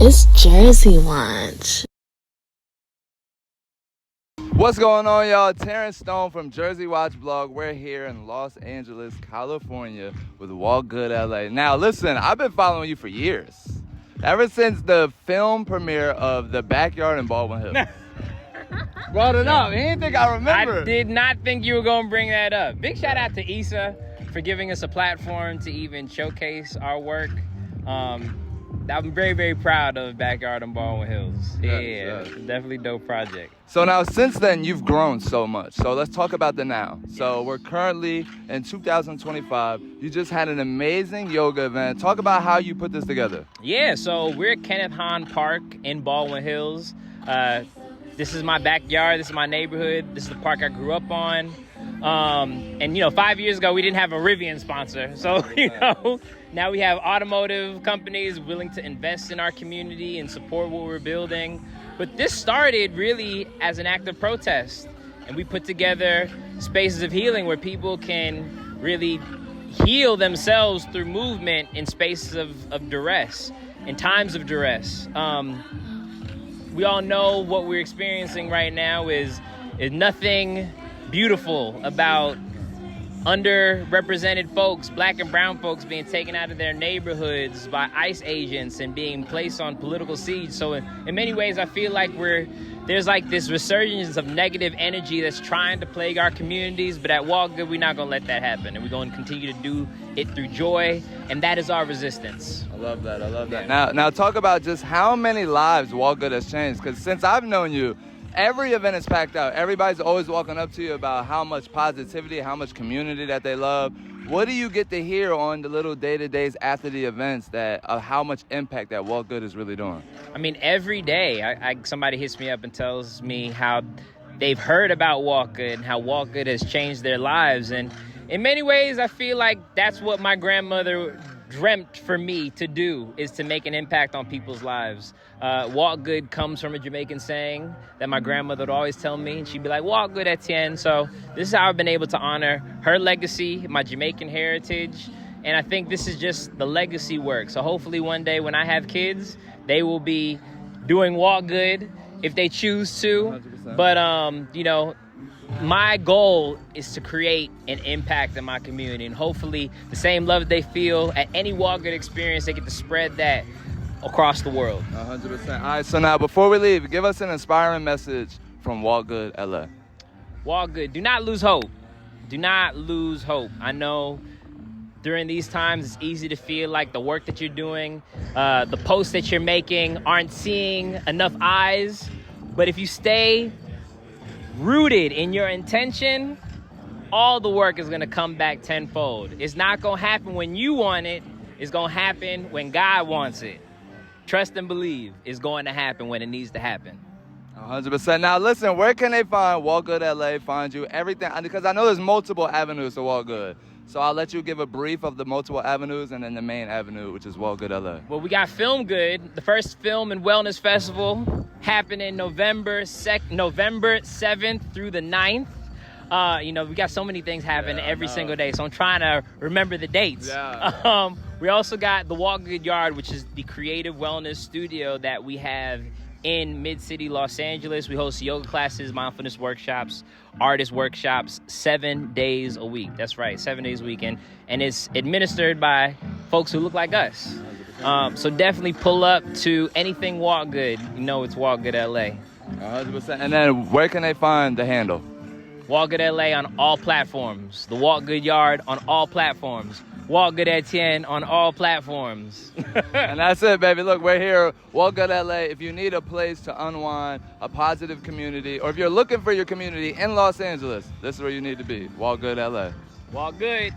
It's Jersey Watch. What's going on, y'all? Terrence Stone from Jersey Watch Blog. We're here in Los Angeles, California with WalkGood LA. Now, listen, I've been following you for years. Ever since the film premiere of The Backyard in Baldwin Hills. Brought it up. He didn't think I remember. I did not think you were going to bring that up. Big shout out to Issa for giving us a platform to even showcase our work. I'm very, very proud of Backyard in Baldwin Hills. Yeah, definitely dope project. So now, since then, you've grown so much. So let's talk about the now. So we're currently in 2025. You just had an amazing yoga event. Talk about how you put this together. Yeah, so we're at Kenneth Hahn Park in Baldwin Hills. This is my backyard. This is my neighborhood. This is the park I grew up on. And 5 years ago, we didn't have a Rivian sponsor. So, now we have automotive companies willing to invest in our community and support what we're building. But this started really as an act of protest. And we put together spaces of healing where people can really heal themselves through movement in spaces of duress, in times of duress. We all know what we're experiencing right now is nothing beautiful about underrepresented folks, black and brown folks, being taken out of their neighborhoods by ICE agents and being placed on political siege. So in many ways, I feel like there's like this resurgence of negative energy that's trying to plague our communities. But at WalkGood, we're not going to let that happen. And we're going to continue to do it through joy. And that is our resistance. I love that. Now talk about just how many lives WalkGood has changed. Because since I've known you, every event is packed out. Everybody's always walking up to you about how much positivity, how much community that they love. What do you get to hear on the little day-to-days after the events of how much impact that WalkGood is really doing? I mean, every day somebody hits me up and tells me how they've heard about WalkGood and how WalkGood has changed their lives. And in many ways, I feel like that's what my grandmother dreamt for me to do, is to make an impact on people's lives. WalkGood comes from a Jamaican saying that my grandmother would always tell me, and she'd be like, "Walk good, Etienne." So this is how I've been able to honor her legacy, my Jamaican heritage, and I think this is just the legacy work. So hopefully one day when I have kids, they will be doing WalkGood if they choose to. 100%. But my goal is to create an impact in my community, and hopefully the same love they feel at any WalkGood experience, they get to spread that across the world. 100%. All right, so now before we leave, give us an inspiring message from WalkGood LA. WalkGood, do not lose hope. Do not lose hope. I know during these times it's easy to feel like the work that you're doing, the posts that you're making aren't seeing enough eyes, but if you stay rooted in your intention, all the work is going to come back tenfold. It's not going to happen when you want it. It's going to happen when God wants it. Trust and believe it's going to happen when it needs to happen. 100%. Now, listen, where can they find WalkGood LA, find you, everything? Because I know there's multiple avenues to WalkGood. So I'll let you give a brief of the multiple avenues and then the main avenue, which is WalkGood LA. Well, we got Film Good, the first film and wellness festival, happening November 7th through the 9th. We got so many things happening every single day, so I'm trying to remember the dates. Yeah. We also got the WalkGood Yard, which is the creative wellness studio that we have in Mid-City, Los Angeles. We host yoga classes, mindfulness workshops, artist workshops, 7 days a week. That's right, 7 days a week. And it's administered by folks who look like us. So definitely pull up to anything WalkGood. You know it's WalkGood LA. 100%. And then where can they find the handle? WalkGood LA on all platforms. The WalkGood Yard on all platforms. WalkGood Etienne on all platforms. And that's it, baby. Look, we're here, WalkGood LA. If you need a place to unwind, a positive community, or if you're looking for your community in Los Angeles, this is where you need to be. WalkGood LA. WalkGood.